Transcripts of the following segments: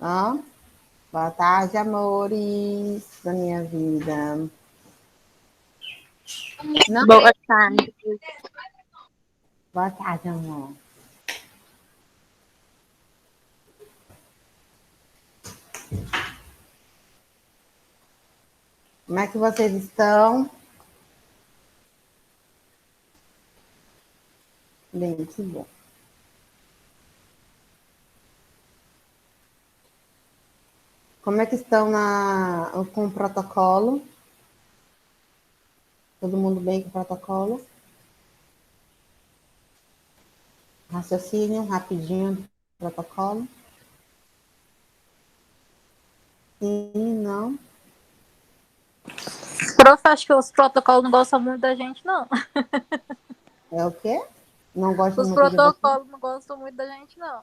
Ó, boa tarde, amores da minha vida. Não, Boa tarde. boa tarde, amor. Como é que vocês estão? Bem, que bom. Como é que estão com o protocolo? Todo mundo bem com o protocolo? Raciocínio rapidinho do protocolo? Sim, não? Prof, acho que os protocolos não gostam muito da gente, não. É o quê? Não gosto Os muito de você? protocolos não gostam muito da gente, não.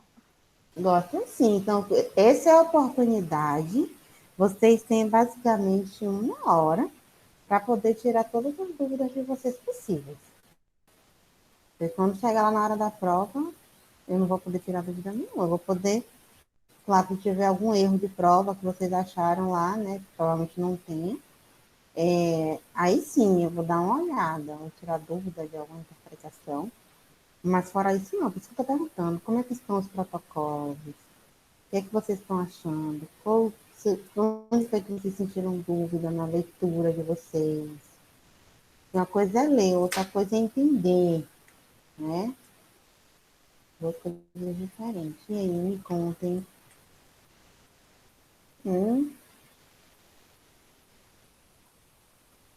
Gostam sim. Então, essa é a oportunidade. Vocês têm basicamente 1 hora para poder tirar todas as dúvidas de vocês possíveis. Porque quando chegar lá na hora da prova, eu não vou poder tirar dúvida nenhuma. Eu vou poder, claro, se tiver algum erro de prova que vocês acharam lá, né? Que provavelmente não tem. Aí sim, eu vou dar uma olhada, vou tirar dúvida de alguma interpretação. Mas fora isso, não. Por isso que eu estou perguntando, como é que estão os protocolos? O que é que vocês estão achando? Onde foi que vocês sentiram dúvida na leitura de vocês? Uma coisa é ler, outra coisa é entender, né? Duas coisas diferentes. E aí, me contem. Hum,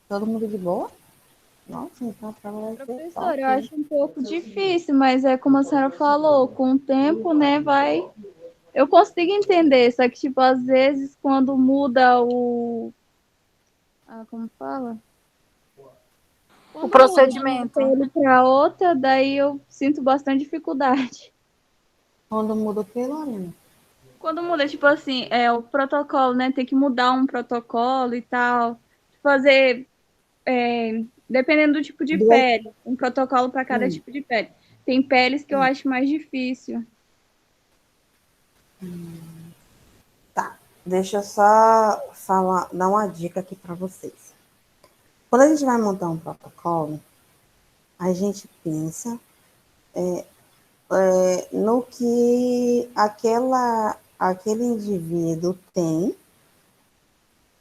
todo mundo de boa? Nossa, então a prova vai ser Professora, eu top, hein? acho um pouco difícil, mas é como a senhora falou, com o tempo, né, vai. Eu consigo entender, só que, tipo, às vezes, quando muda o. Ah, como fala? O Quando muda de uma procedimento. pele para outra, daí eu sinto bastante dificuldade. Quando muda o que, Lorena? Quando muda, tipo assim, o protocolo, né, tem que mudar um protocolo e tal, fazer, dependendo do tipo de Duas. pele, um protocolo para cada Hum, tipo de pele. Tem peles que eu acho mais difícil. tá. Deixa eu só falar, dar uma dica aqui para vocês. Quando a gente vai montar um protocolo, a gente pensa no que aquele indivíduo tem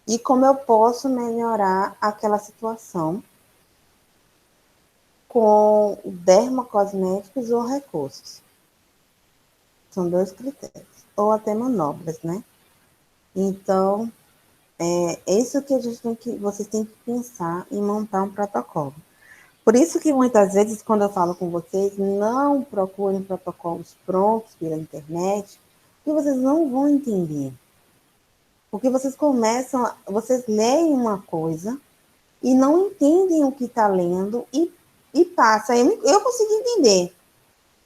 e como eu posso melhorar aquela situação com dermocosméticos ou recursos. São dois critérios. Ou até manobras, né? Então, é isso que a gente vocês têm que pensar em montar um protocolo. Por isso que muitas vezes, quando eu falo com vocês, não procurem protocolos prontos pela internet, que vocês não vão entender. Porque vocês leem uma coisa e não entendem o que está lendo e passa. Eu consigo entender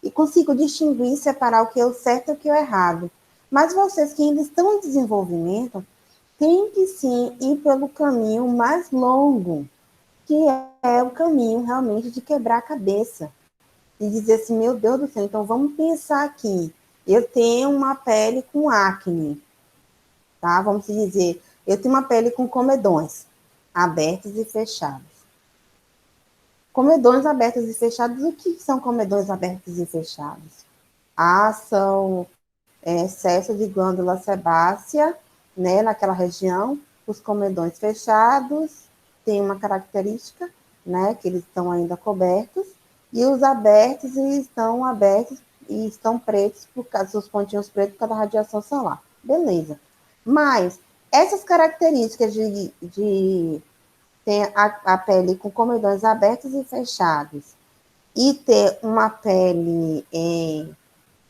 e consigo distinguir, separar o que é o certo e o que é o errado. Mas vocês que ainda estão em desenvolvimento, têm que sim ir pelo caminho mais longo, que é o caminho realmente de quebrar a cabeça. E dizer assim, meu Deus do céu, então vamos pensar aqui. Eu tenho uma pele com acne, tá? Vamos dizer, eu tenho uma pele com comedões, abertos e fechados. Comedões abertos e fechados, o que são comedões abertos e fechados? São excesso de glândula sebácea, né, naquela região. Os comedões fechados têm uma característica, né, que eles estão ainda cobertos, e os abertos e estão pretos, por causa dos pontinhos pretos, por causa da radiação solar. Beleza. Mas essas características de ter a pele com comedões abertos e fechados e ter uma pele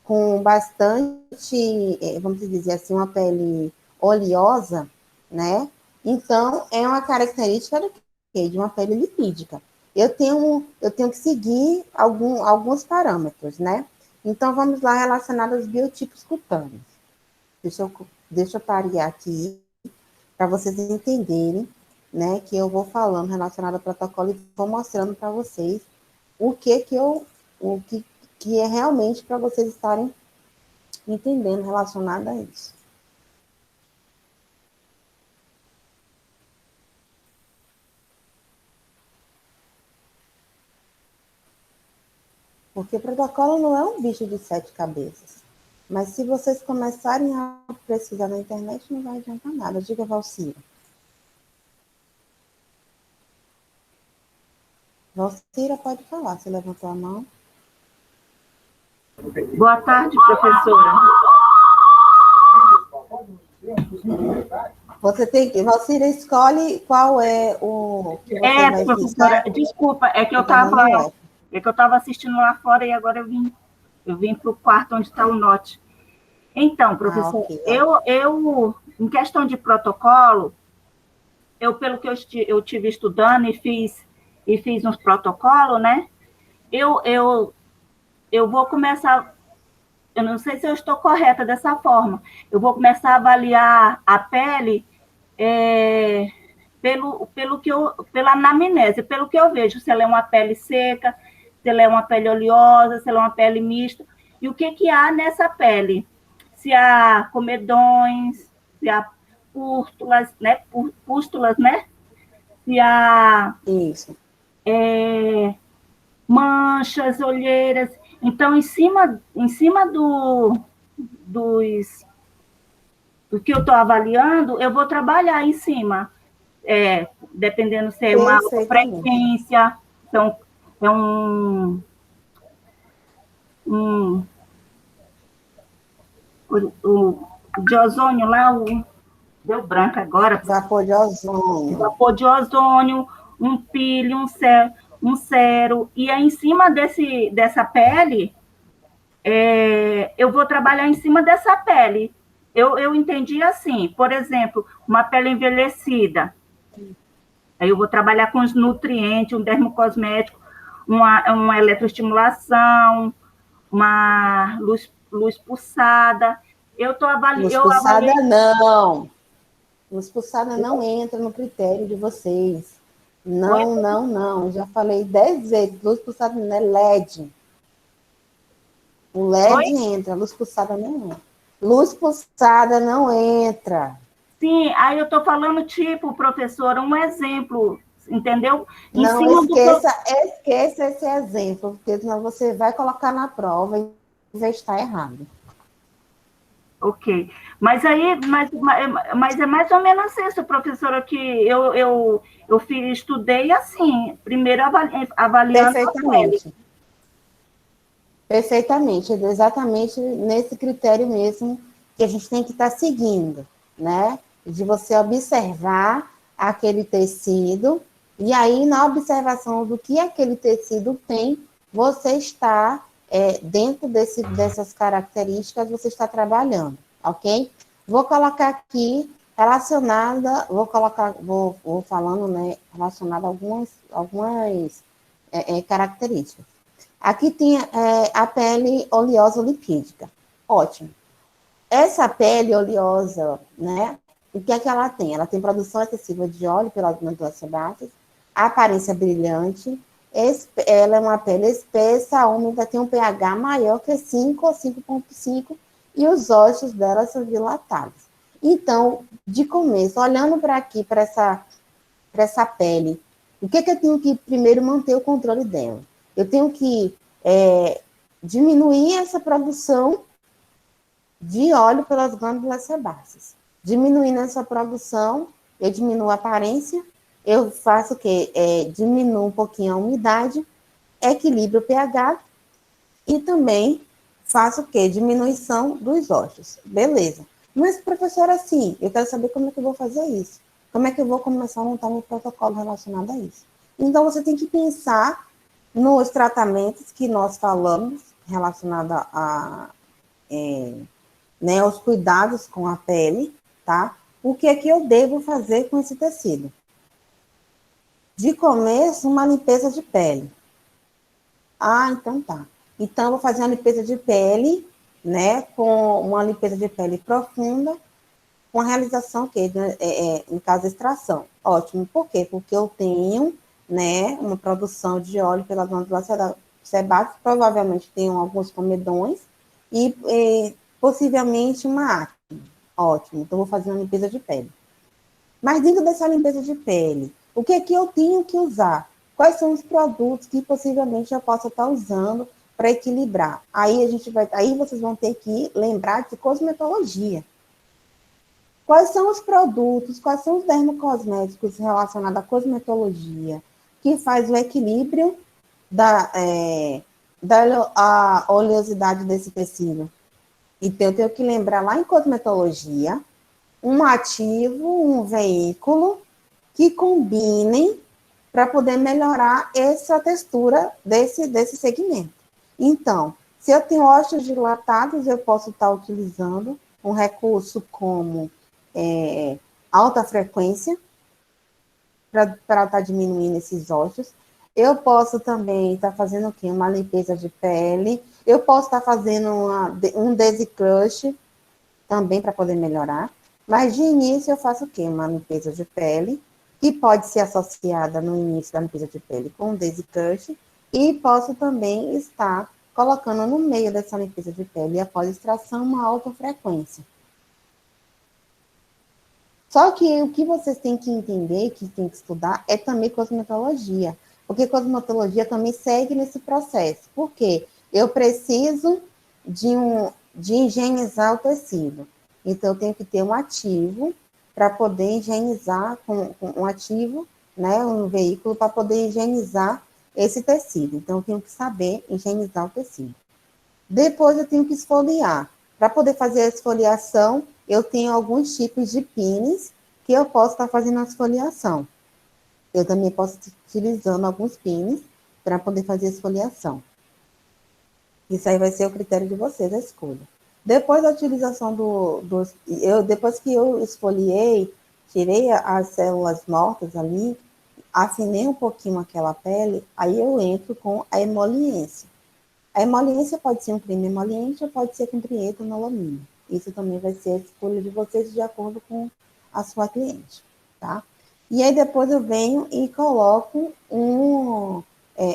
com bastante, vamos dizer assim, uma pele oleosa, né? Então, é uma característica do quê? De uma pele lipídica. Eu tenho que seguir alguns parâmetros, né? Então, vamos lá relacionados aos biotipos cutâneos. Deixa eu parear aqui para vocês entenderem, né? Que eu vou falando relacionado ao protocolo e vou mostrando para vocês o que é realmente para vocês estarem entendendo relacionado a isso. Porque o protocolo não é um bicho de 7 cabeças. Mas se vocês começarem a pesquisar na internet, não vai adiantar nada. Diga, Valcira. Valcira, pode falar. Você levantou a mão. Boa tarde, professora. Você tem que... Valcira, escolhe qual é o que você vai professora, visitar. desculpa, é que eu estava assistindo lá fora e agora eu vim para o quarto onde está o note. Então, professor, Ok. eu, em questão de protocolo, pelo que eu tive estudando e fiz uns protocolos, né? Eu vou começar, eu não sei se eu estou correta dessa forma, eu vou começar a avaliar a pele pela anamnese, pelo que eu vejo, se ela é uma pele seca, se ela é uma pele oleosa, se ela é uma pele mista, e o que há nessa pele. Se há comedões, se há pústulas, né? Se há Isso. manchas, olheiras. Então, em cima do que eu estou avaliando, eu vou trabalhar em cima. Dependendo se é uma Perfeitamente. frequência, então, é um o de ozônio lá, deu branco agora. Vapor de ozônio. Vapor de ozônio, um pílio, um cero, e aí, em cima dessa pele, eu vou trabalhar em cima dessa pele. Eu entendi assim, por exemplo, uma pele envelhecida, aí eu vou trabalhar com os nutrientes, um dermocosmético, uma eletroestimulação, uma luz pulsada. Luz pulsada não. Luz pulsada não entra no critério de vocês. Não. Já falei 10 vezes. Luz pulsada não é LED. O LED entra, luz pulsada não entra. Luz pulsada não entra. Sim, aí eu estou falando, tipo, professora, um exemplo, entendeu? Não esqueça esse exemplo, porque senão você vai colocar na prova e vai estar errado. Ok. Mas é mais ou menos isso, professora, que eu estudei assim, primeiro avaliando. Perfeitamente. Perfeitamente, é exatamente nesse critério mesmo que a gente tem que estar seguindo, né? De você observar aquele tecido, e aí, na observação do que aquele tecido tem, você está, dentro dessas características, você está trabalhando, ok? Vou colocar aqui relacionada, vou falando, né, relacionada a algumas características. Aqui tem a pele oleosa lipídica. Ótimo. Essa pele oleosa, né? O que é que ela tem? Ela tem produção excessiva de óleo pelas glândulas sebáceas, aparência brilhante, ela é uma pele espessa, úmida, tem um pH maior que 5 ou 5,5 e os ossos dela são dilatados. Então, de começo, olhando para aqui, para essa pele, o que eu tenho que primeiro manter o controle dela? Eu tenho que diminuir essa produção de óleo pelas glândulas sebáceas. Diminuindo essa produção, eu diminuo a aparência, eu faço o quê? Diminuo um pouquinho a umidade, equilibro o pH e também faço o quê? Diminuição dos ossos. Beleza. Mas, professora, assim, eu quero saber como é que eu vou fazer isso. Como é que eu vou começar a montar meu protocolo relacionado a isso? Então, você tem que pensar nos tratamentos que nós falamos relacionado né, aos cuidados com a pele, tá? O que é que eu devo fazer com esse tecido? De começo, uma limpeza de pele. Ah, então tá. Então, eu vou fazer uma limpeza de pele, né, com uma limpeza de pele profunda, com a realização, que no caso, extração. Ótimo. Por quê? Porque eu tenho, né, uma produção de óleo pela glândula sebácea, provavelmente tenho alguns comedões e possivelmente uma acne. Ótimo. Então, vou fazer uma limpeza de pele. Mas dentro dessa limpeza de pele, o que é que eu tenho que usar? Quais são os produtos que possivelmente eu possa estar usando para equilibrar. Aí vocês vão ter que lembrar de cosmetologia. Quais são os produtos, quais são os dermocosméticos relacionados à cosmetologia que faz o equilíbrio a oleosidade desse tecido? Então, eu tenho que lembrar lá em cosmetologia um ativo, um veículo que combinem para poder melhorar essa textura desse segmento. Então, se eu tenho óleos dilatados, eu posso estar utilizando um recurso como alta frequência para estar diminuindo esses óleos. Eu posso também estar fazendo o quê? Uma limpeza de pele. Eu posso estar fazendo um descrush também para poder melhorar. Mas de início eu faço o quê? Uma limpeza de pele, que pode ser associada no início da limpeza de pele com o descrush, e posso também estar colocando no meio dessa limpeza de pele, após extração, uma alta frequência. Só que o que vocês têm que entender, que têm que estudar, é também cosmetologia. Porque cosmetologia também segue nesse processo. Por quê? Eu preciso de higienizar o tecido. Então, eu tenho que ter um ativo para poder higienizar, com um ativo, né, um veículo para poder higienizar esse tecido. Então, eu tenho que saber higienizar o tecido. Depois, eu tenho que esfoliar. Para poder fazer a esfoliação, eu tenho alguns tipos de pines que eu posso estar fazendo a esfoliação. Eu também posso estar utilizando alguns pines para poder fazer a esfoliação. Isso aí vai ser o critério de vocês, a escolha. Depois da utilização depois que eu esfoliei, tirei as células mortas ali, afinei um pouquinho aquela pele, aí eu entro com a emoliência. A emoliência pode ser um creme emoliente ou pode ser com trietonelomina. Isso também vai ser a escolha de vocês de acordo com a sua cliente, tá? E aí depois eu venho e coloco um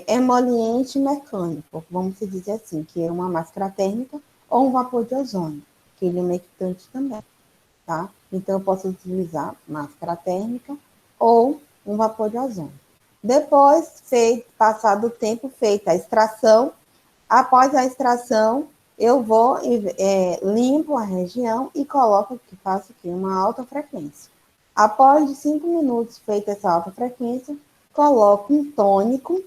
emoliente mecânico, vamos dizer assim, que é uma máscara térmica ou um vapor de ozônio, que ele é umectante também, tá? Então eu posso utilizar máscara térmica ou um vapor de ozônio. Depois, passado o tempo, feita a extração, após a extração, eu vou limpo a região e faço aqui uma alta frequência. Após de 5 minutos feita essa alta frequência, coloco um tônico.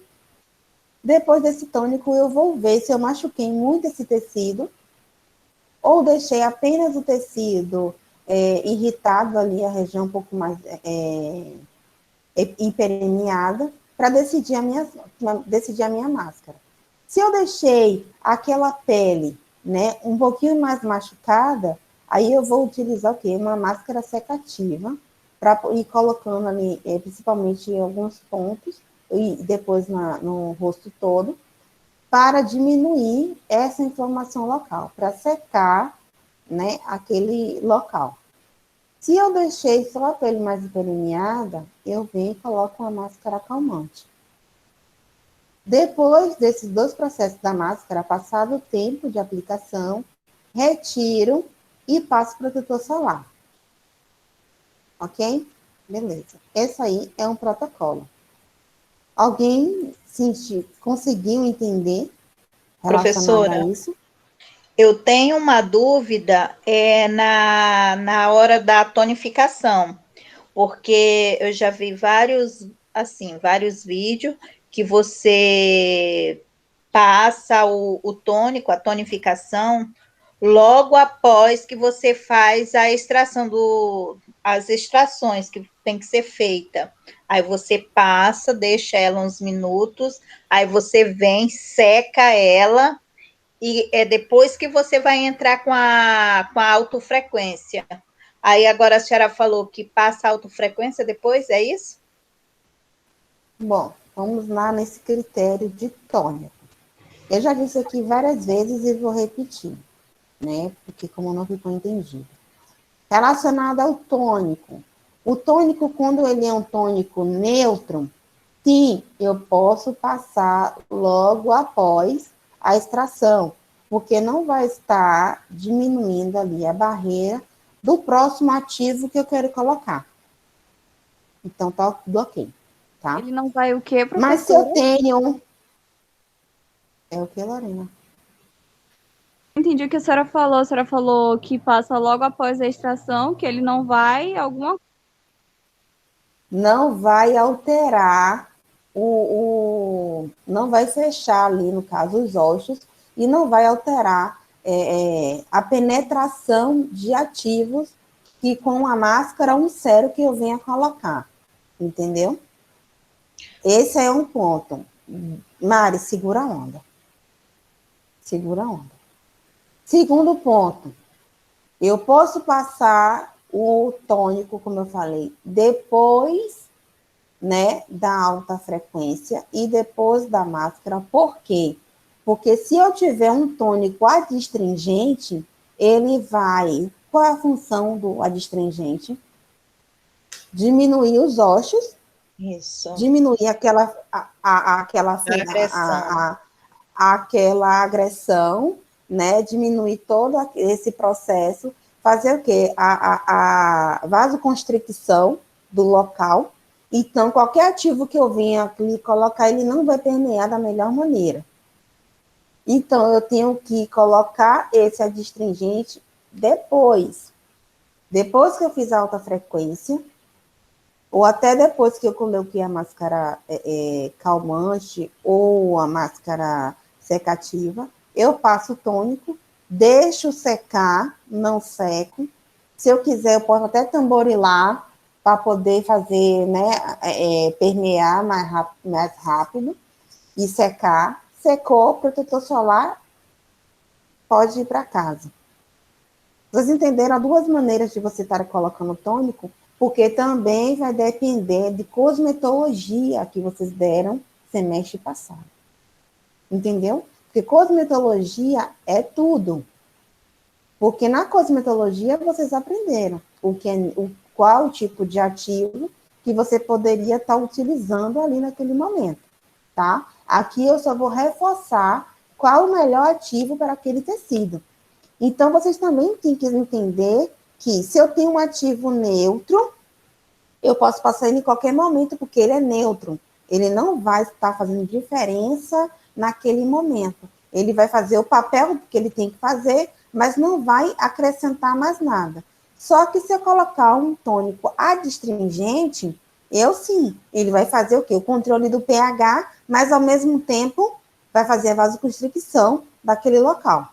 Depois desse tônico, eu vou ver se eu machuquei muito esse tecido ou deixei apenas o tecido irritado ali, a região um pouco mais hiperemiada, para decidir a minha máscara. Se eu deixei aquela pele, né, um pouquinho mais machucada, aí eu vou utilizar o quê? Uma máscara secativa, para ir colocando ali, principalmente em alguns pontos, e depois no rosto todo, para diminuir essa inflamação local, para secar, né, aquele local. Se eu deixei só a pele mais hiperemiada, eu venho e coloco uma máscara calmante. Depois desses 2 processos da máscara, passado o tempo de aplicação, retiro e passo protetor solar. Ok? Beleza. Esse aí é um protocolo. Alguém conseguiu entender relacionado a isso? Eu tenho uma dúvida na hora da tonificação, porque eu já vi vários vídeos que você passa o tônico, a tonificação, logo após que você faz a extração as extrações que tem que ser feita. Aí você passa, deixa ela uns minutos, aí você vem, seca ela, e é depois que você vai entrar com a autofrequência. Aí agora a senhora falou que passa a autofrequência depois, é isso? Bom, vamos lá nesse critério de tônico. Eu já disse aqui várias vezes e vou repetir, né? Porque como não ficou entendido. Relacionado ao tônico. O tônico, quando ele é um tônico neutro, sim, eu posso passar logo após a extração, porque não vai estar diminuindo ali a barreira do próximo ativo que eu quero colocar. Então, tá tudo ok, tá? Ele não vai o quê, professora? Mas se eu tenho... É o que, Lorena? Entendi o que a senhora falou. A senhora falou que passa logo após a extração, que ele não vai alguma. Não vai alterar não vai fechar ali, no caso, os ossos, e não vai alterar a penetração de ativos que com a máscara um sérum que eu venha colocar, entendeu? Esse é um ponto. Mari, segura a onda. Segura a onda. Segundo ponto, eu posso passar o tônico, como eu falei, depois, né, da alta frequência e depois da máscara. Por quê? Porque se eu tiver um tônico adstringente, ele vai... Qual é a função do adstringente? Diminuir os ossos, Isso. diminuir Agressão. aquela agressão, né? Diminuir todo esse processo, fazer o quê? A vasoconstricção do local. Então, qualquer ativo que eu venha aqui colocar, ele não vai permear da melhor maneira. Então, eu tenho que colocar esse adstringente depois. Depois que eu fiz a alta frequência, ou até depois que eu coloquei a máscara calmante ou a máscara secativa, eu passo o tônico, deixo secar, não seco. Se eu quiser, eu posso até tamborilar para poder fazer, né, permear mais rápido e secar. Secou, protetor solar, pode ir para casa. Vocês entenderam? Há duas maneiras de você estar colocando tônico, porque também vai depender de cosmetologia que vocês deram semestre passado. Entendeu? Porque cosmetologia é tudo. Porque na cosmetologia vocês aprenderam qual tipo de ativo que você poderia estar utilizando ali naquele momento, tá? Aqui eu só vou reforçar qual o melhor ativo para aquele tecido. Então, vocês também têm que entender que se eu tenho um ativo neutro, eu posso passar ele em qualquer momento, porque ele é neutro. Ele não vai estar fazendo diferença naquele momento. Ele vai fazer o papel que ele tem que fazer, mas não vai acrescentar mais nada. Só que se eu colocar um tônico adstringente, ele vai fazer o quê? O controle do pH, mas ao mesmo tempo vai fazer a vasoconstricção daquele local.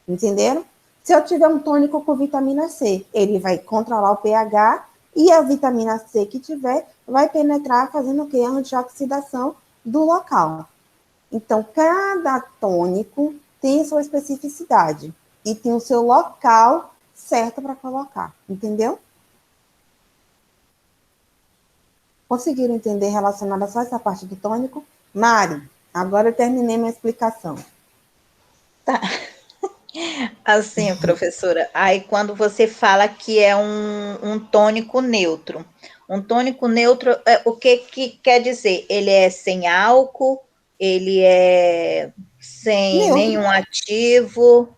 Entenderam? Se eu tiver um tônico com vitamina C, ele vai controlar o pH e a vitamina C que tiver vai penetrar fazendo o quê? A antioxidação do local. Então, cada tônico tem sua especificidade e tem o seu local certo para colocar. Entendeu? Conseguiram entender relacionado a só essa parte do tônico? Mari, agora eu terminei minha explicação. Tá. Assim, professora, aí quando você fala que é um tônico neutro, um tônico neutro, o que quer dizer? Ele é sem álcool, ele é sem Neutro. nenhum ativo,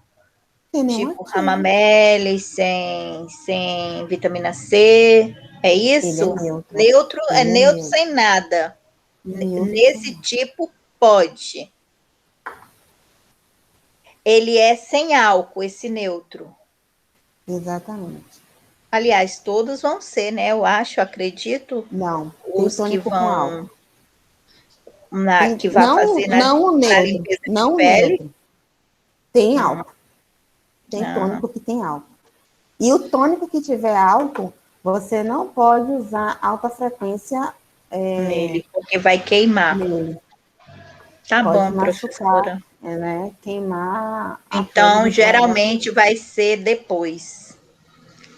Tem nenhum tipo ativo. Ramamelis, sem vitamina C, é isso? Ele é neutro. Neutro Ele é neutro neutro. sem nada. Neutro Nesse sem nada. tipo, pode. Ele é sem álcool, esse neutro. Exatamente. Aliás, todos vão ser, né? Eu acho, acredito. Não, tem Os que tônico com álcool. vão, que vai Não, fazer não o na neutro, limpeza de não o pele. neutro. Tem álcool. Tem Ah. tônico que tem álcool. E o tônico que tiver álcool, você não pode usar alta frequência Nele, porque vai queimar. nele. Tá Pode bom, machucar, professora. né? Queimar a pele Então, do geralmente vai ser depois.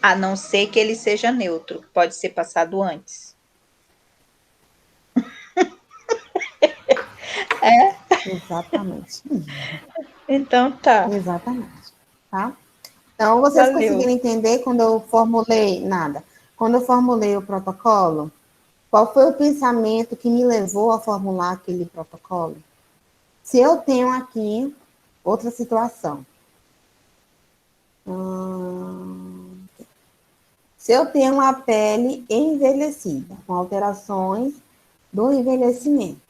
A não ser que ele seja neutro. Pode ser passado antes. Exatamente. Então, tá. Exatamente. Tá? Então, vocês Valeu. conseguiram entender quando eu formulei? Nada. Quando eu formulei o protocolo, qual foi o pensamento que me levou a formular aquele protocolo? Se eu tenho aqui outra situação. Se eu tenho uma pele envelhecida, com alterações do envelhecimento,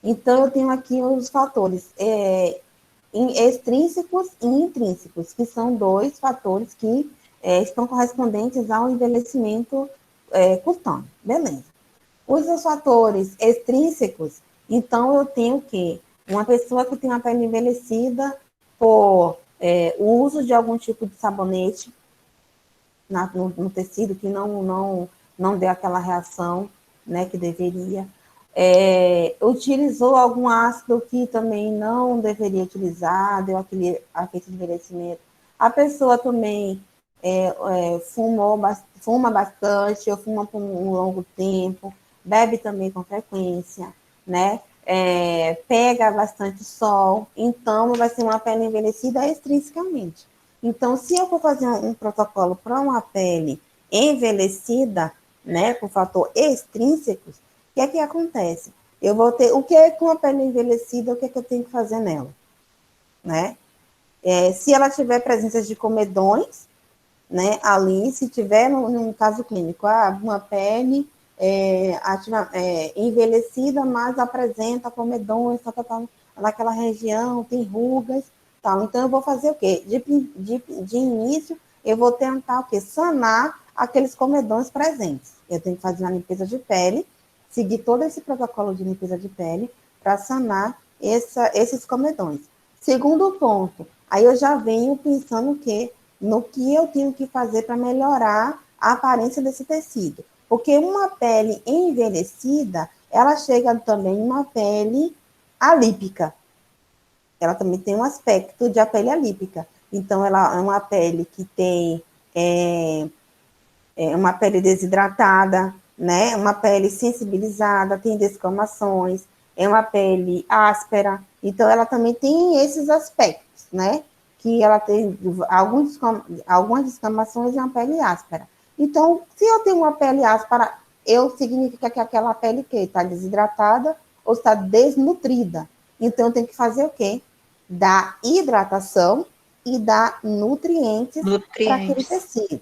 Então, eu tenho aqui os fatores extrínsecos e intrínsecos, que são dois fatores que estão correspondentes ao envelhecimento cutâneo. Beleza. Os fatores extrínsecos, então eu tenho o quê? Uma pessoa que tem a pele envelhecida por o uso de algum tipo de sabonete no tecido que não dê aquela reação, né, que deveria. Utilizou algum ácido que também não deveria utilizar, deu aquele efeito de envelhecimento. A pessoa também fuma bastante, ou fuma por um longo tempo, bebe também com frequência, né? Pega bastante sol, então vai ser uma pele envelhecida extrinsecamente. Então, se eu for fazer um protocolo para uma pele envelhecida, né, por fator extrínsecos, o que é que acontece? Eu vou ter, o que é com a pele envelhecida, o que é que eu tenho que fazer nela? Né? Se ela tiver presença de comedões, né, ali, se tiver, num caso clínico, uma pele envelhecida, mas apresenta comedões, naquela região, tem rugas, tal. Então, eu vou fazer o quê? De início, eu vou tentar o quê? Sanar aqueles comedões presentes. Eu tenho que fazer uma limpeza de pele, seguir todo esse protocolo de limpeza de pele para sanar esses comedões. Segundo ponto, aí eu já venho pensando no que eu tenho que fazer para melhorar a aparência desse tecido. Porque uma pele envelhecida, ela chega também em uma pele alípica. Ela também tem um aspecto de a pele alípica. Então, ela é uma pele que tem uma pele desidratada, né? Uma pele sensibilizada, tem descamações, é uma pele áspera. Então, ela também tem esses aspectos, né? Que ela tem algumas descamações e uma pele áspera. Então, se eu tenho uma pele áspera, significa que aquela pele está desidratada ou está desnutrida. Então, eu tenho que fazer o quê? Dar hidratação e dar nutrientes. Para aquele tecido.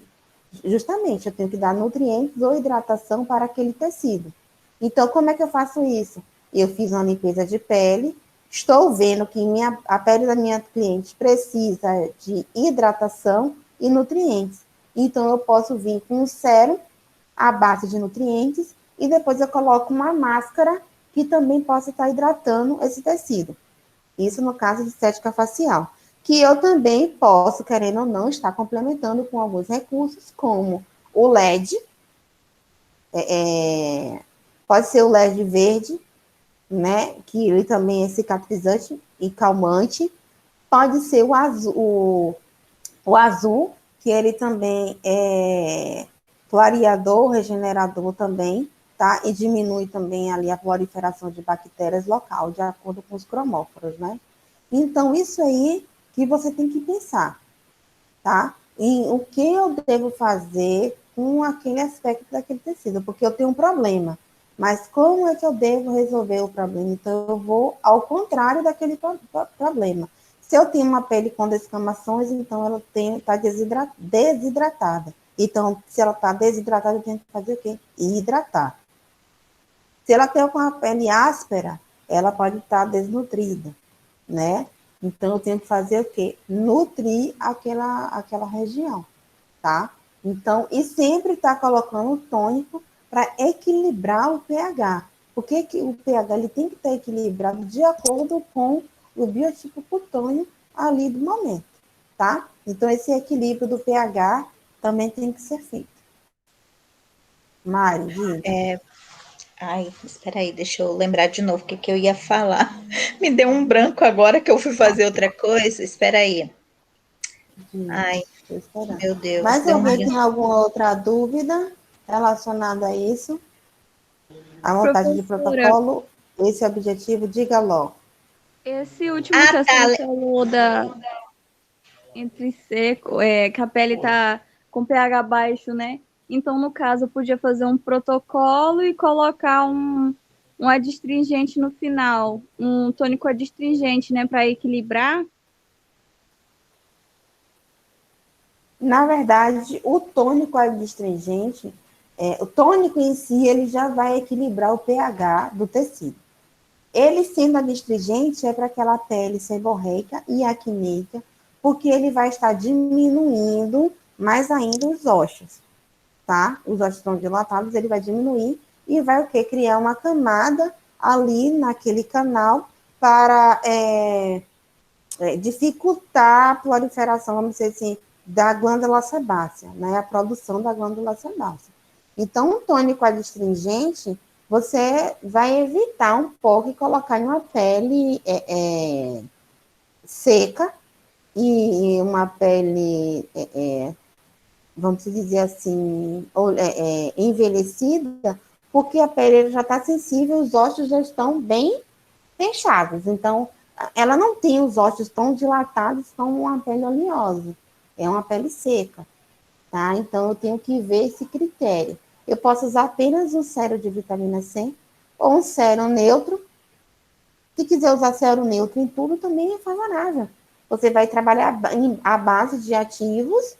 Justamente, eu tenho que dar nutrientes ou hidratação para aquele tecido. Então, como é que eu faço isso? Eu fiz uma limpeza de pele, estou vendo que a pele da minha cliente precisa de hidratação e nutrientes. Então, eu posso vir com um sérum à base de nutrientes e depois eu coloco uma máscara que também possa estar hidratando esse tecido. Isso no caso de estética facial. Que eu também posso, querendo ou não, estar complementando com alguns recursos, como o LED, pode ser o LED verde, né, que ele também é cicatrizante e calmante, pode ser o azul, que ele também é clareador, regenerador também, tá, e diminui também ali a proliferação de bactérias local, de acordo com os cromóforos, né. Então, isso aí que você tem que pensar, tá? Em o que eu devo fazer com aquele aspecto daquele tecido, porque eu tenho um problema, mas como é que eu devo resolver o problema? Então, eu vou ao contrário daquele problema. Se eu tenho uma pele com descamações, então ela está desidratada. Então, se ela está desidratada, eu tenho que fazer o quê? Hidratar. Se ela tem uma pele áspera, ela pode estar desnutrida, né? Então, eu tenho que fazer o quê? Nutrir aquela região, tá? Então, e sempre estar colocando tônico para equilibrar o pH. Porque o pH ele tem que estar equilibrado de acordo com o biotipo cutâneo ali do momento, tá? Então, esse equilíbrio do pH também tem que ser feito. Mari, diga. Ai, espera aí, deixa eu lembrar de novo o que eu ia falar. Me deu um branco agora que eu fui fazer outra coisa. Espera aí. Ai, meu Deus. Mas alguém tem alguma outra dúvida relacionada a isso? A montagem de protocolo, esse objetivo, diga logo. Esse último que a senhora falou entre seco, que a pele tá com pH baixo, né? Então, no caso, eu podia fazer um protocolo e colocar um adstringente no final, um tônico adstringente, né, para equilibrar. Na verdade, o tônico adstringente, o tônico em si, ele já vai equilibrar o pH do tecido. Ele sendo adstringente é para aquela pele seborreica e acneica, porque ele vai estar diminuindo mais ainda os ossos, tá? Os ossos estão dilatados, ele vai diminuir e vai o quê? Criar uma camada ali naquele canal para dificultar a proliferação, vamos dizer assim, da glândula sebácea, né? A produção da glândula sebácea. Então, um tônico adstringente, você vai evitar um pouco e colocar em uma pele seca e uma pele, vamos dizer assim, envelhecida, porque a pele já está sensível, os ossos já estão bem fechados. Então, ela não tem os ossos tão dilatados como uma pele oleosa. É uma pele seca, tá? Então, eu tenho que ver esse critério. Eu posso usar apenas um sérum de vitamina C ou um sérum neutro. Se quiser usar sérum neutro em tudo, também é favorável. Você vai trabalhar à base de ativos,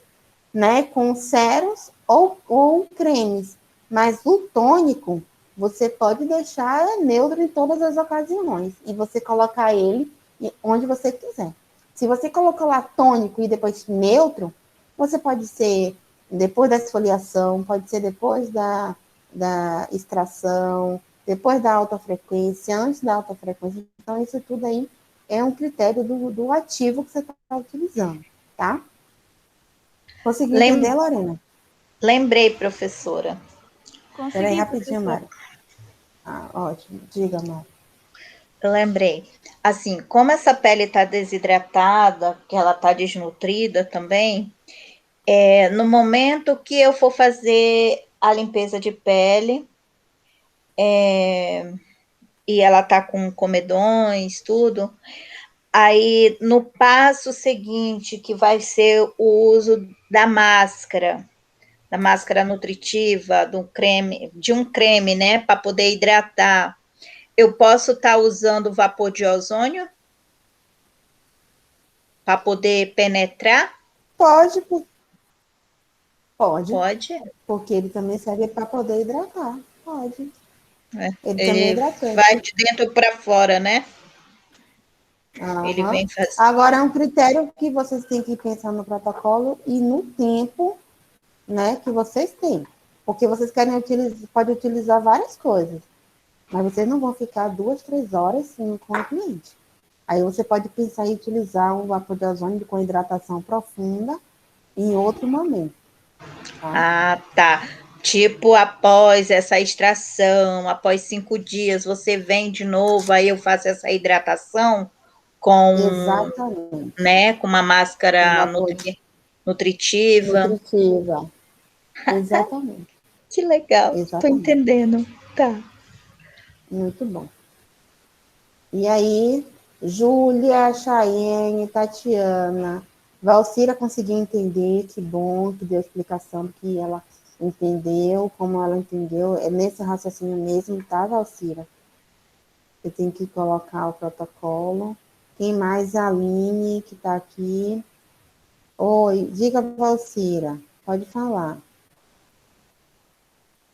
né, com sérums ou cremes. Mas o tônico, você pode deixar neutro em todas as ocasiões. E você colocar ele onde você quiser. Se você colocar lá tônico e depois neutro, você pode ser depois da esfoliação, pode ser depois da extração, depois da alta frequência, antes da alta frequência. Então, isso tudo aí é um critério do ativo que você está utilizando, tá? Conseguiu entender, Lorena? Lembrei, professora. Espera aí, rapidinho, Mari. Ótimo. Diga, Mari. Eu lembrei. Assim, como essa pele está desidratada, que ela está desnutrida também, no momento que eu for fazer a limpeza de pele, e ela está com comedões, tudo, aí no passo seguinte, que vai ser o uso da máscara nutritiva, de um creme, né, para poder hidratar, eu posso estar usando vapor de ozônio para poder penetrar? Pode. Pode, porque ele também serve para poder hidratar. Pode. Ele também é hidratante. Vai de dentro para fora, né? Ele Aham. vem fazer. Agora, é um critério que vocês têm que pensar no protocolo e no tempo, né, que vocês têm. Porque vocês podem utilizar várias coisas, mas vocês não vão ficar 2, 3 horas com o cliente. Aí você pode pensar em utilizar um vapor de ozônio com hidratação profunda em outro momento. Tá? Ah, tá. Tipo, após essa extração, após 5 dias, você vem de novo, aí eu faço essa hidratação com, Exatamente. né, com uma máscara nutritiva. Nutritiva. Exatamente. Que legal, estou entendendo. Tá. Muito bom. E aí, Júlia, Chayenne, Tatiana, Valcira conseguiu entender, que bom, que deu a explicação que ela entendeu, como ela entendeu, é nesse raciocínio mesmo, tá, Valcira? Você tem que colocar o protocolo. Quem mais? A Aline, que está aqui. Oi, diga, Valcira, pode falar.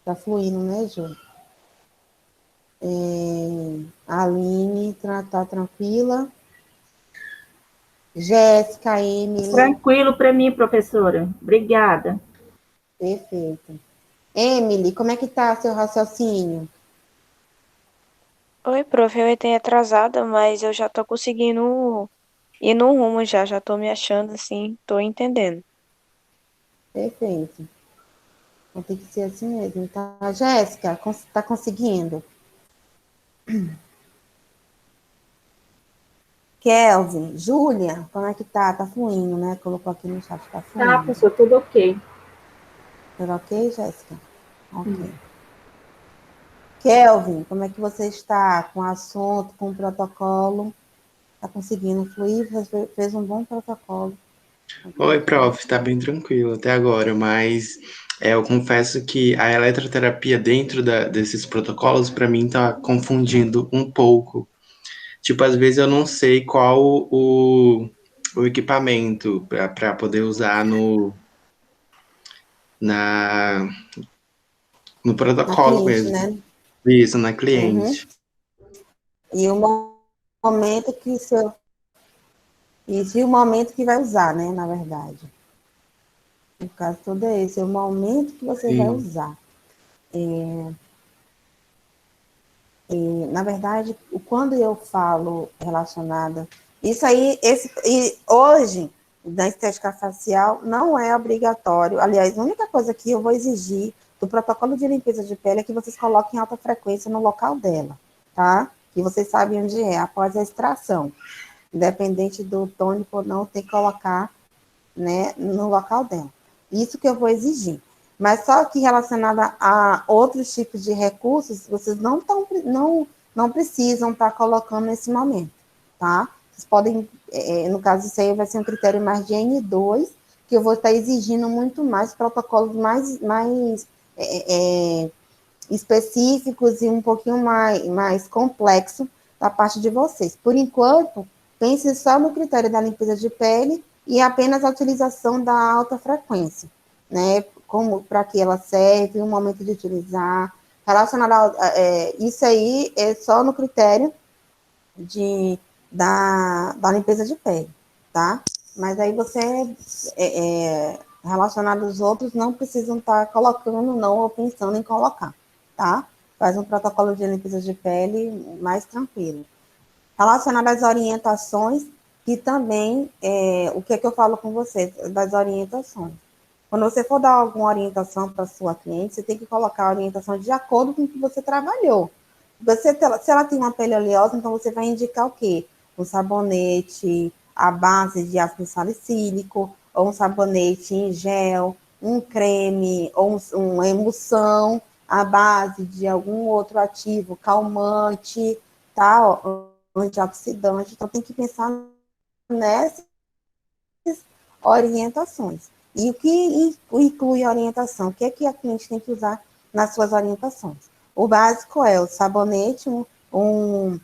Tá fluindo, né, Ju? A Aline tá tranquila. Jéssica, Emily. Tranquilo para mim, professora. Obrigada. Perfeito. Emily, como é que tá seu raciocínio? Oi, prof, eu entrei atrasada, mas eu já tô conseguindo ir no rumo já tô me achando assim, tô entendendo. Perfeito. Então tem que ser assim mesmo, tá? Jéssica, tá conseguindo? Kelvin, Júlia, como é que tá? Tá fluindo, né? Colocou aqui no chat, tá fluindo. Tá, professor, tudo ok. Tudo ok, Jéssica? Ok. Kelvin, como é que você está com o assunto, com o protocolo? Tá conseguindo fluir? Fez um bom protocolo. Oi, prof, tá bem tranquilo até agora, mas eu confesso que a eletroterapia dentro desses protocolos, para mim, tá confundindo um pouco. Tipo, às vezes eu não sei qual o equipamento para poder usar no protocolo cliente, mesmo. né? Isso, na cliente. E o momento que seu Isso, e o momento que vai usar, né, na verdade. No caso todo é esse, é o momento que você vai Sim. usar. Na verdade, quando eu falo relacionada, isso aí, e hoje, na estética facial, não é obrigatório. Aliás, a única coisa que eu vou exigir do protocolo de limpeza de pele é que vocês coloquem alta frequência no local dela, tá? Que vocês sabem onde é, após a extração. Independente do tônico ou não, tem que colocar, né, no local dela. Isso que eu vou exigir. Mas só que relacionada a outros tipos de recursos, vocês não precisam estar colocando nesse momento, tá? Vocês podem, no caso, isso aí vai ser um critério mais de N2, que eu vou estar exigindo muito mais protocolos mais específicos e um pouquinho mais complexo da parte de vocês. Por enquanto, pense só no critério da limpeza de pele e apenas a utilização da alta frequência, né? Como para que ela serve, o momento de utilizar, relacionado isso aí é só no critério da limpeza de pele, tá? Mas aí você, relacionado aos outros, não precisam estar colocando, não, ou pensando em colocar, tá? Faz um protocolo de limpeza de pele mais tranquilo. Relacionado às orientações, que também, o que é que eu falo com você, das orientações. Quando você for dar alguma orientação para sua cliente, você tem que colocar a orientação de acordo com o que você trabalhou. Se ela tem uma pele oleosa, então você vai indicar o quê? Um sabonete à base de ácido salicílico, ou um sabonete em gel, um creme, ou uma emulsão à base de algum outro ativo calmante, tá? Antioxidante. Então, tem que pensar nessas orientações. E o que inclui a orientação? O que é que a cliente tem que usar nas suas orientações? O básico é o sabonete, um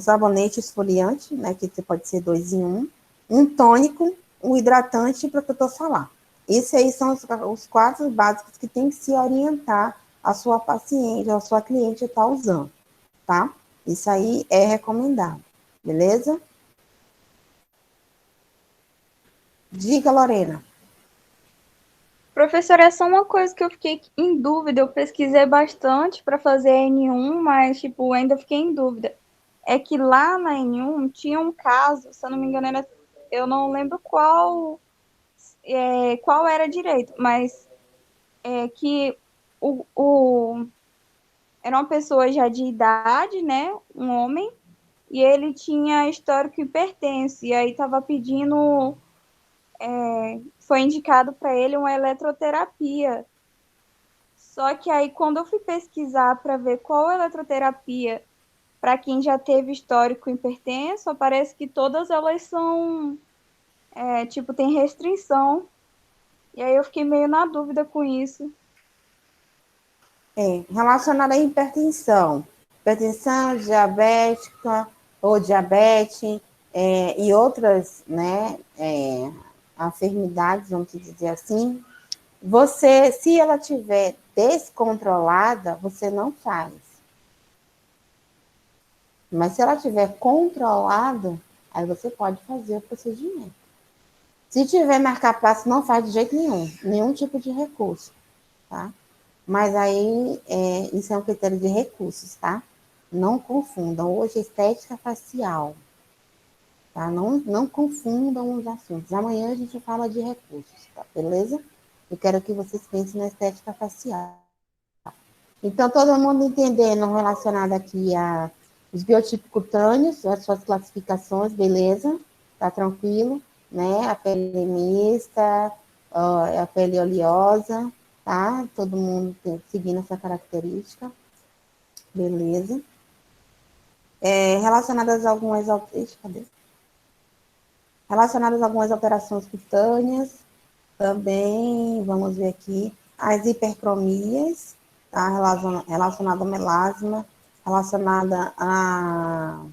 sabonete esfoliante, né, que pode ser 2 em 1, um tônico, um hidratante e protetor solar. Esses aí são os 4 básicos que tem que se orientar a sua paciente, a sua cliente está usando, tá? Isso aí é recomendado, beleza? Diga, Lorena. Professora, é só uma coisa que eu fiquei em dúvida. Eu pesquisei bastante para fazer N1, mas, tipo, ainda fiquei em dúvida. É que lá na N1 tinha um caso, se eu não me engano, eu não lembro qual era direito, mas que era uma pessoa já de idade, né? Um homem, e ele tinha histórico hipertenso, e aí estava pedindo, foi indicado para ele uma eletroterapia. Só que aí, quando eu fui pesquisar para ver qual eletroterapia para quem já teve histórico hipertenso, parece que todas elas são, tipo, tem restrição. E aí eu fiquei meio na dúvida com isso. Relacionada à hipertensão, diabética ou diabetes, e outras, né, enfermidades, vamos dizer assim, se ela tiver descontrolada, você não faz. Mas se ela tiver controlada, aí você pode fazer o procedimento. Se tiver marca-passo, não faz de jeito nenhum tipo de recurso, tá? Mas aí, isso é um critério de recursos, tá? Não confundam. Hoje, estética facial, tá? Não confundam os assuntos. Amanhã a gente fala de recursos, tá? Beleza? Eu quero que vocês pensem na estética facial. Então, todo mundo entendendo relacionado aqui a os biotipos cutâneos, as suas classificações, beleza? Tá tranquilo, né? A pele mista, a pele oleosa, tá? Todo mundo seguindo essa característica, beleza? Relacionadas a algumas relacionadas a algumas alterações cutâneas, também, vamos ver aqui, as hipercromias, tá? Relacionada ao melasma, relacionada a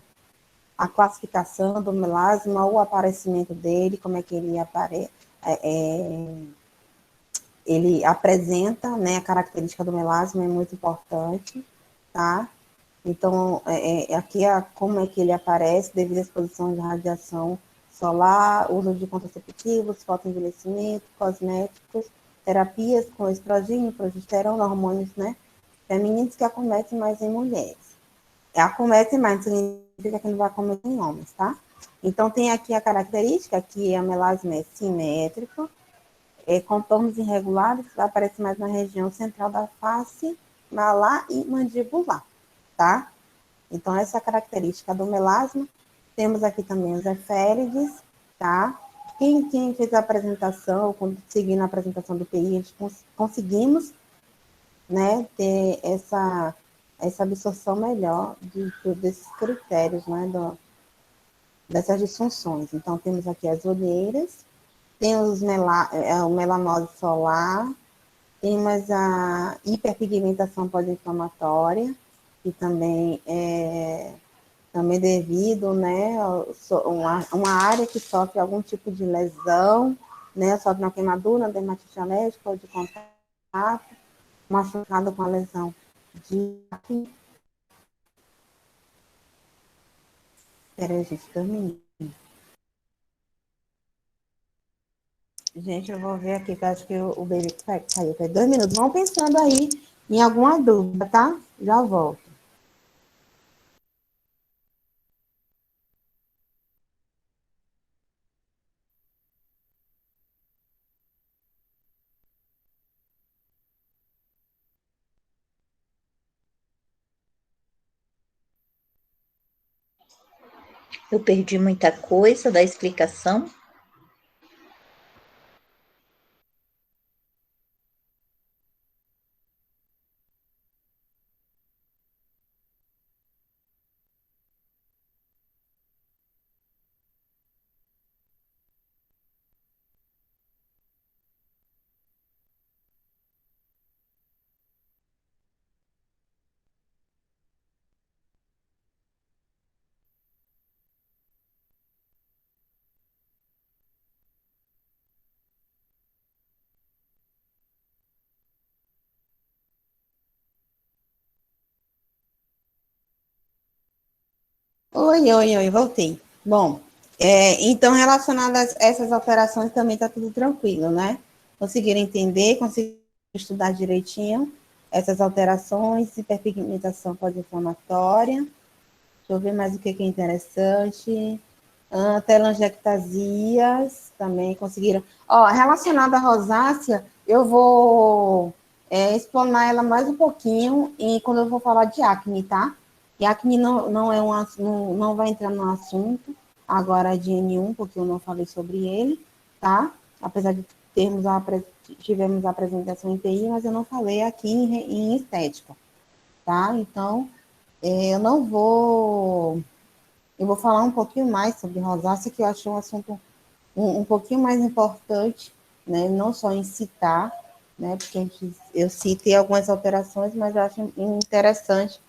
classificação do melasma, o aparecimento dele, como é que ele ele apresenta, né, a característica do melasma é muito importante, tá? Então, aqui como é que ele aparece devido à exposição de radiação solar, uso de contraceptivos, fotoenvelhecimento, cosméticos, terapias com estrogênio, progesterona, hormônios, né, femininos que acometem mais em mulheres. Acomete mais, significa que não vai acometer em homens, tá? Então, tem aqui a característica que a melasma é simétrico, contornos irregulares, aparece mais na região central da face, malar e mandibular, tá? Então, essa é a característica do melasma. Temos aqui também os eférides, tá? Quem fez a apresentação, seguindo a apresentação do PI, a gente conseguimos, né, ter essa absorção melhor desses critérios, né, dessas disfunções. Então, temos aqui as olheiras, temos o melanose solar, temos a hiperpigmentação pós-inflamatória, que também também devido, né, uma área que sofre algum tipo de lesão, né, sofre uma queimadura, dermatite alérgica ou de contato, machucado com a lesão de acne. Peraí, gente, 2 minutos. Gente, eu vou ver aqui, que eu acho que o baby caiu. 2 minutos. Vão pensando aí em alguma dúvida, tá? Já volto. Eu perdi muita coisa da explicação. Oi, voltei. Bom, então, relacionado a essas alterações, também está tudo tranquilo, né? Conseguiram entender, conseguiram estudar direitinho essas alterações, hiperpigmentação pós-inflamatória. Deixa eu ver mais o que é interessante. Telangiectasias também conseguiram. Ó, relacionada à rosácea, eu vou explanar ela mais um pouquinho e quando eu vou falar de acne, tá? E acne não é não vai entrar no assunto agora de N1, porque eu não falei sobre ele, tá? Apesar de tivemos a apresentação em TI, mas eu não falei aqui em estética, tá? Então, eu vou falar um pouquinho mais sobre rosácea, que eu acho um assunto um pouquinho mais importante, né? Não só em citar, né? Porque eu citei algumas alterações, mas eu acho interessante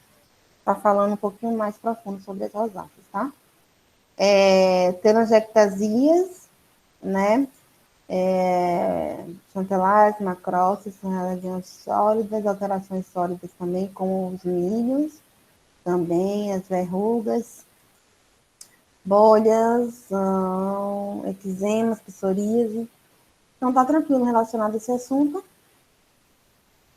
estar falando um pouquinho mais profundo sobre as rosáceas, tá? Telangiectasias, né? Chantelagem, macróceas, são regiões sólidas, alterações sólidas também, como os milhos, também as verrugas, bolhas, eczemas, psoríase. Então, tá tranquilo relacionado a esse assunto.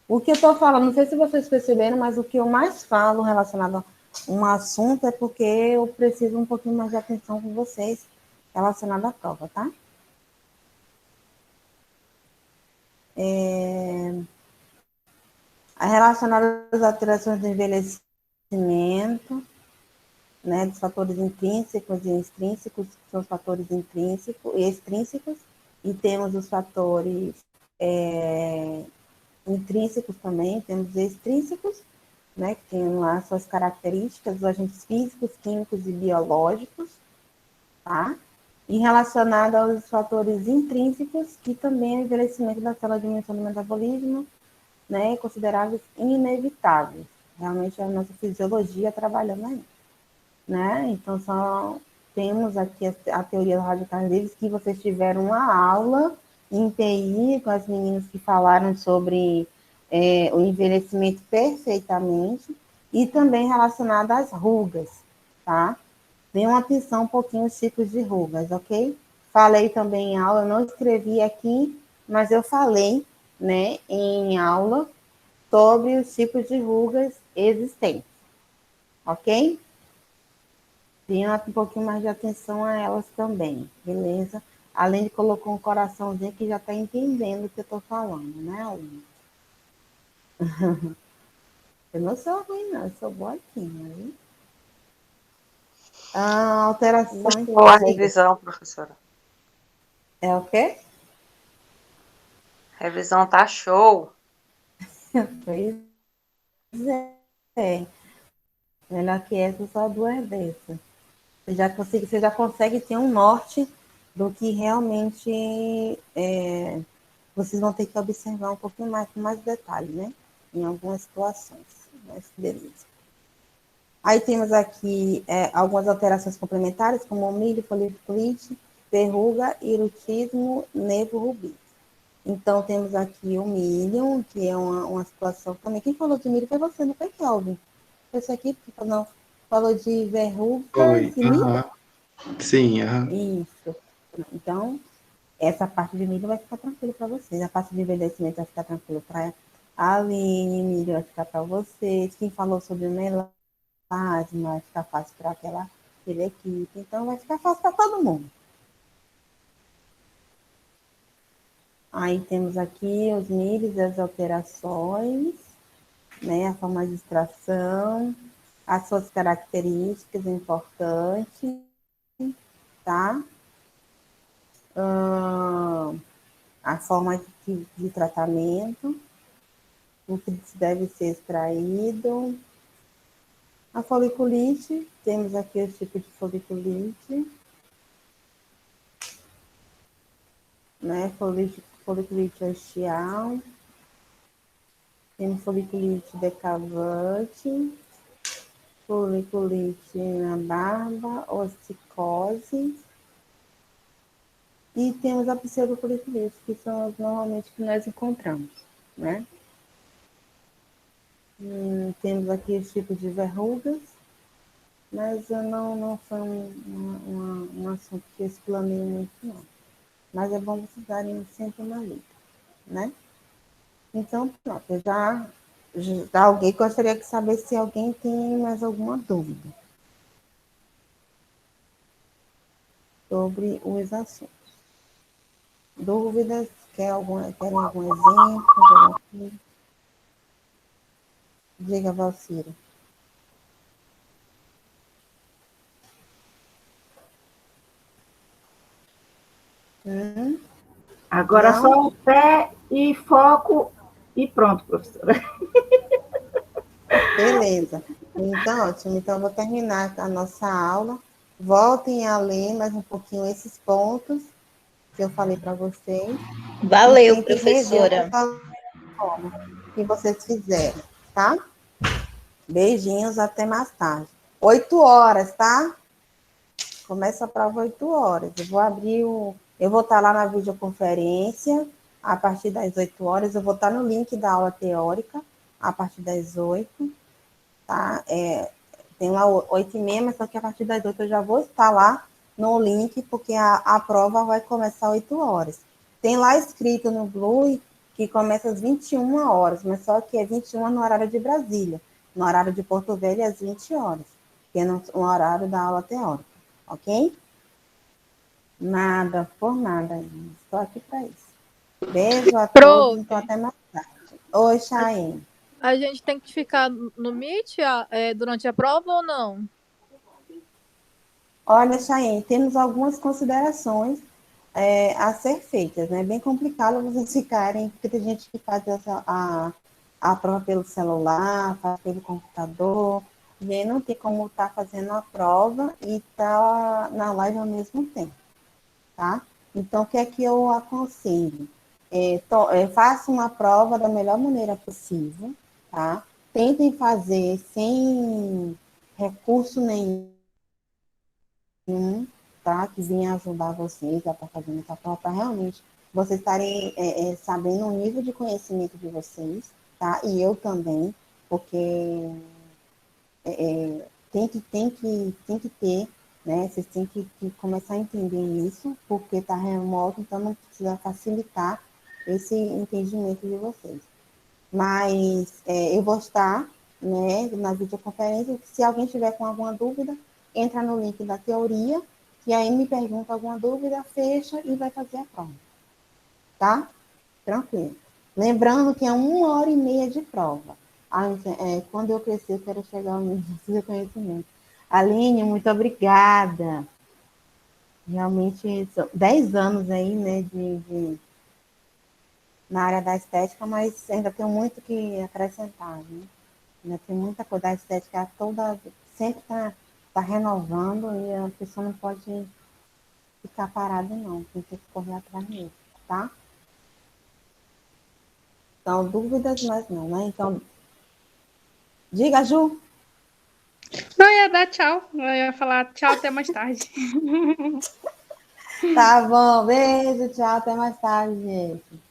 O que eu tô falando, não sei se vocês perceberam, mas o que eu mais falo relacionado a um assunto é porque eu preciso um pouquinho mais de atenção com vocês relacionado à prova, tá? Relacionado às alterações do envelhecimento, né, dos fatores intrínsecos e extrínsecos, que são os fatores intrínsecos e extrínsecos, e temos os fatores intrínsecos também, temos extrínsecos, né, que tem lá suas características, os agentes físicos, químicos e biológicos, tá? E relacionado aos fatores intrínsecos, que também é o envelhecimento da célula de dimensão do metabolismo, né, consideráveis inevitáveis. Realmente é a nossa fisiologia trabalhando aí, né? Então, temos aqui a teoria dos radicais livres, que vocês tiveram uma aula em TI com as meninas que falaram sobre o envelhecimento perfeitamente. E também relacionada às rugas, tá? Venham atenção um pouquinho os tipos de rugas, ok? Falei também em aula, eu não escrevi aqui, mas eu falei, né, em aula sobre os tipos de rugas existentes, ok? Tenha um pouquinho mais de atenção a elas também, beleza? Além de colocar um coraçãozinho que já está entendendo o que eu estou falando, né, aluno? Eu não sou ruim, não, eu sou boazinha, viu? Alterações, Gostou a diga. revisão, professora? É o quê? Revisão tá show. Pois é. Melhor que essa, só duas dessas. Você já consegue ter um norte do que realmente vocês vão ter que observar um pouquinho mais, com mais detalhe, né? Em algumas situações. Mas beleza. Aí temos aqui algumas alterações complementares, como milho, foliculite, verruga, hirutismo, nevo, rubis. Então, temos aqui o milho, que é uma situação também. Quem falou de milho foi você, não foi, Kelvin? Foi isso aqui que não, falou de verrugas Foi. e milho? Aham. Sim, aham. Isso. Então, essa parte de milho vai ficar tranquilo para vocês. A parte de envelhecimento vai ficar tranquilo para a Aline, milho vai ficar para vocês. Quem falou sobre melasma vai ficar fácil para aquela equipe. Então, vai ficar fácil para todo mundo. Aí temos aqui os milhos e as alterações, né? A forma de extração, as suas características importantes, tá? A forma de tratamento, o que deve ser extraído. A foliculite, temos aqui o tipo de foliculite, né? Foliculite hastial, temos foliculite decavante, foliculite na barba, ossicose, e temos a pseudofoliculite, que são as normalmente que nós encontramos, né? Temos aqui os tipos de verrugas, mas eu não foi um assunto que eu explanei muito, não. Mas é bom vocês darem sempre uma lida, né? Então, pronto, alguém gostaria de saber se alguém tem mais alguma dúvida sobre os assuntos. Dúvidas? Querem algum exemplo? Diga, Valcira. Agora Não? só o pé e foco e pronto, professora. Beleza. Então, ótimo. Então, eu vou terminar a nossa aula. Voltem a ler mais um pouquinho esses pontos que eu falei para vocês. E Valeu, tentem rever o que eu professora. falei, que vocês fizeram, tá? Beijinhos, até mais tarde. 8 horas, tá? Começa a prova 8 horas. Eu vou estar lá na videoconferência a partir das 8 horas. Eu vou estar no link da aula teórica a partir das 8, tá? Tem lá 8h30, mas só que a partir das 8 eu já vou estar lá no link, porque a prova vai começar às 8 horas. Tem lá escrito no Blue que começa às 21 horas, mas só que é 21 no horário de Brasília. No horário de Porto Velho é às 20 horas, que é no horário da aula teórica, ok? Nada, por nada. Estou aqui para isso. Beijo a todos, Prof, então até mais tarde. Oi, Chaine. a gente tem que ficar no Meet durante a prova ou não? Olha, Chaine, temos algumas considerações a ser feitas, né? É bem complicado vocês ficarem, porque tem gente que faz a prova pelo celular, faz pelo computador, e aí não tem como estar fazendo a prova e estar na live ao mesmo tempo, tá? Então, o que é que eu aconselho? Façam uma prova da melhor maneira possível, tá? Tentem fazer sem recurso nenhum, tá? Que venha ajudar vocês a estar fazendo essa prova, para realmente vocês estarem sabendo o nível de conhecimento de vocês, tá? E eu também, porque tem que ter, né? Vocês têm que começar a entender isso, porque está remoto, então não precisa facilitar esse entendimento de vocês. Mas eu vou estar, né, na videoconferência. Se alguém tiver com alguma dúvida, entra no link da teoria, que aí me pergunta alguma dúvida, fecha e vai fazer a prova. Tá? Tranquilo. Lembrando que é 1h30 de prova. Quando eu crescer, eu quero chegar ao nível de reconhecimento. Aline, muito obrigada. Realmente, são 10 anos aí, né, na área da estética, mas ainda tenho muito que acrescentar, né? Ainda tem muita coisa da estética sempre tá renovando e a pessoa não pode ficar parada, não. Tem que correr atrás mesmo, tá? Então, dúvidas, mas não, né? Então, diga, Ju. Não, ia dar tchau. Eu ia falar tchau, até mais tarde. Tá bom, beijo, tchau, até mais tarde, gente.